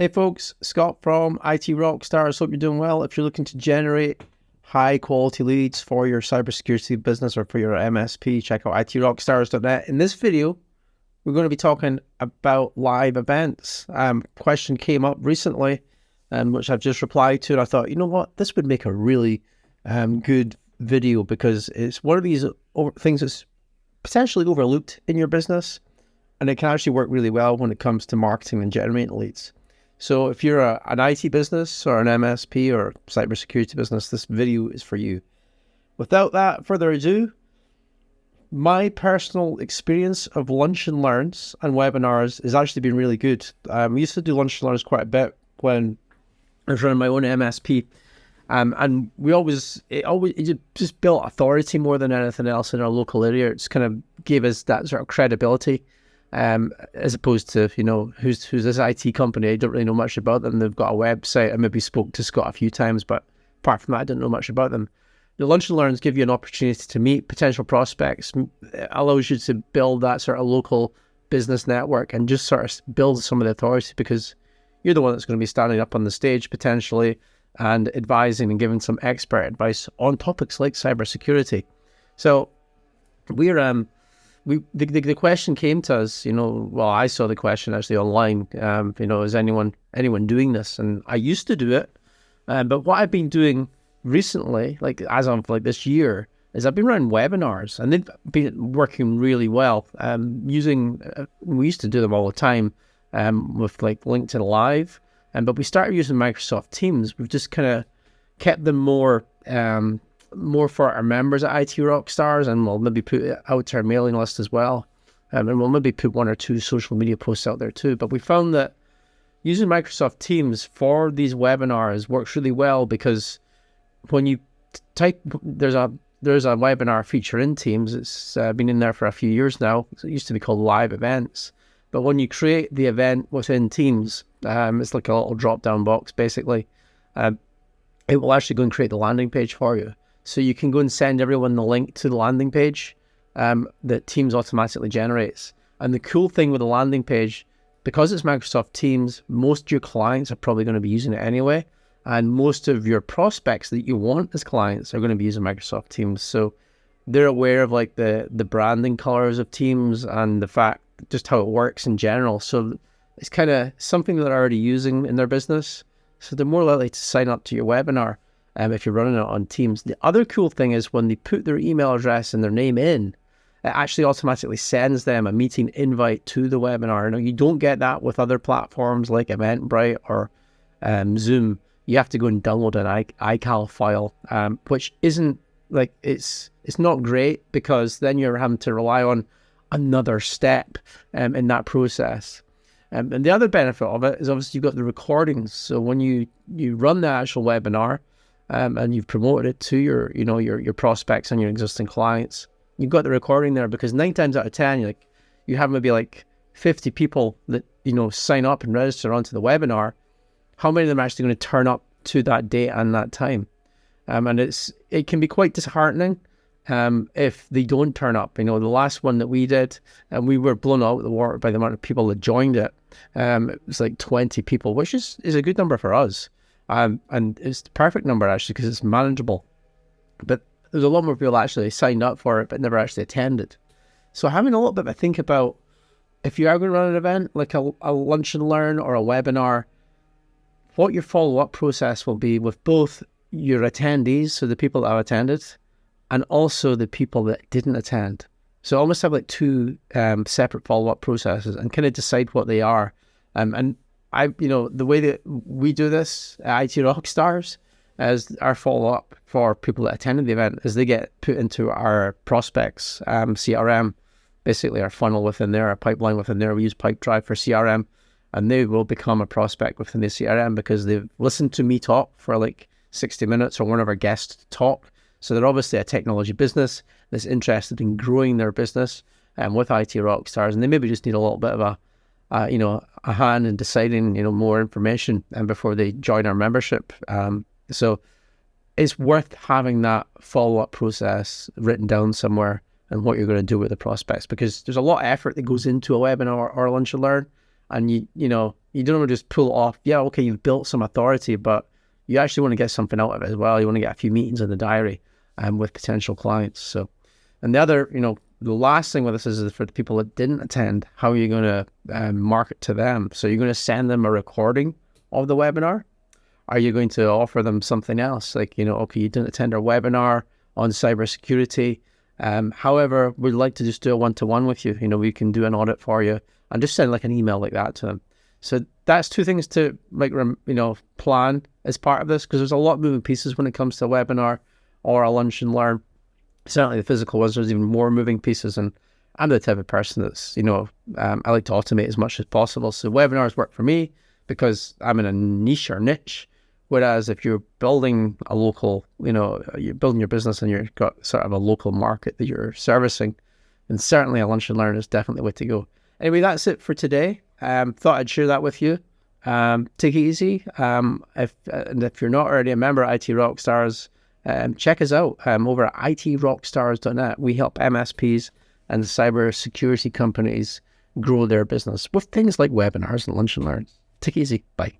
Hey folks, Scott from IT Rockstars. Hope you're doing well. If you're looking to generate high quality leads for your cybersecurity business or for your MSP, check out itrockstars.net. In this video, we're going to be talking about live events. Question came up recently, which I've just replied to, and I thought, you know what, this would make a really good video because it's one of these things that's potentially overlooked in your business, and it can actually work really well when it comes to marketing and generating leads. So if you're an IT business or an MSP or cybersecurity business, this video is for you. Without that further ado, my personal experience of lunch and learns and webinars has actually been really good. We used to do lunch and learns quite a bit when I was running my own MSP. And it just built authority more than anything else in our local area. It just kind of gave us that sort of credibility. As opposed to, you know, who's this IT company? I don't really know much about them. They've got a website. I maybe spoke to Scott a few times, but apart from that, I didn't know much about them. The lunch and learns give you an opportunity to meet potential prospects. It allows you to build that sort of local business network and just sort of build some of the authority because you're the one that's going to be standing up on the stage potentially and advising and giving some expert advice on topics like cybersecurity. So the question came to us, you know, well, I saw the question actually online, you know, is anyone doing this? And I used to do it, but what I've been doing recently, like as of like this year, is I've been running webinars and they've been working really well. We used to do them all the time with like LinkedIn Live, but we started using Microsoft Teams. We've just kind of kept them more for our members at IT Rockstars, and we'll maybe put it out to our mailing list as well. And we'll maybe put one or two social media posts out there too. But we found that using Microsoft Teams for these webinars works really well because when you type, there's a webinar feature in Teams. It's been in there for a few years now. It used to be called Live Events. But when you create the event within Teams, it's like a little drop-down box basically. It will actually go and create the landing page for you. So you can go and send everyone the link to the landing page that Teams automatically generates. And the cool thing with the landing page, because it's Microsoft Teams, most of your clients are probably going to be using it anyway. And most of your prospects that you want as clients are going to be using Microsoft Teams. So they're aware of like the branding colors of Teams and the fact just how it works in general. So it's kind of something that they're already using in their business. So they're more likely to sign up to your webinar. If you're running it on Teams. The other cool thing is when they put their email address and their name in, it actually automatically sends them a meeting invite to the webinar. Now, you don't get that with other platforms like Eventbrite or Zoom. You have to go and download an iCal file, which isn't like, it's not great because then you're having to rely on another step in that process. And the other benefit of it is obviously you've got the recordings. So when you run the actual webinar, and you've promoted it to your prospects and your existing clients, you've got the recording there because 9 times out of 10, you have maybe like 50 people that, you know, sign up and register onto the webinar. How many of them are actually going to turn up to that date and that time? And it can be quite disheartening if they don't turn up. You know, the last one that we did, and we were blown out of the water by the amount of people that joined it. It was like 20 people, which is a good number for us. And it's the perfect number actually because it's manageable. But there's a lot more people actually signed up for it but never actually attended. So having a little bit of a think about if you are going to run an event like a lunch and learn or a webinar, what your follow-up process will be with both your attendees, so the people that have attended, and also the people that didn't attend. So almost have like two separate follow-up processes and kind of decide what they are. And the way that we do this at IT Rockstars as our follow-up for people that attended the event is they get put into our prospects CRM, basically our funnel within there, our pipeline within there. We use Pipedrive for CRM, and they will become a prospect within the CRM because they've listened to me talk for like 60 minutes or one of our guests talk. So they're obviously a technology business that's interested in growing their business with IT Rockstars, and they maybe just need a little bit of a hand in deciding, more information and before they join our membership. So it's worth having that follow-up process written down somewhere and what you're going to do with the prospects, because there's a lot of effort that goes into a webinar or a lunch and learn, and you know, you don't want to just pull it off. Yeah, okay, you've built some authority, but you actually want to get something out of it as well. You want to get a few meetings in the diary with potential clients. So, and the other, you know, the last thing with this is for the people that didn't attend, how are you going to market to them? So you're going to send them a recording of the webinar. Are you going to offer them something else? Like, you know, okay, you didn't attend our webinar on cybersecurity. However, we'd like to just do a one-to-one with you. You know, we can do an audit for you, and just send like an email like that to them. So that's two things to like, you know, plan as part of this, because there's a lot of moving pieces when it comes to a webinar or a lunch and learn. Certainly the physical ones, there's even more moving pieces, and I'm the type of person that's, you know, I like to automate as much as possible. So webinars work for me because I'm in a niche or niche. Whereas if you're building a local, you know, you're building your business and you've got sort of a local market that you're servicing, then certainly a lunch and learn is definitely the way to go. Anyway, that's it for today. Thought I'd share that with you. Take it easy. If you're not already a member of IT Rockstars, check us out over at itrockstars.net. We help MSPs and cybersecurity companies grow their business with things like webinars and lunch and learns. Take it easy. Bye.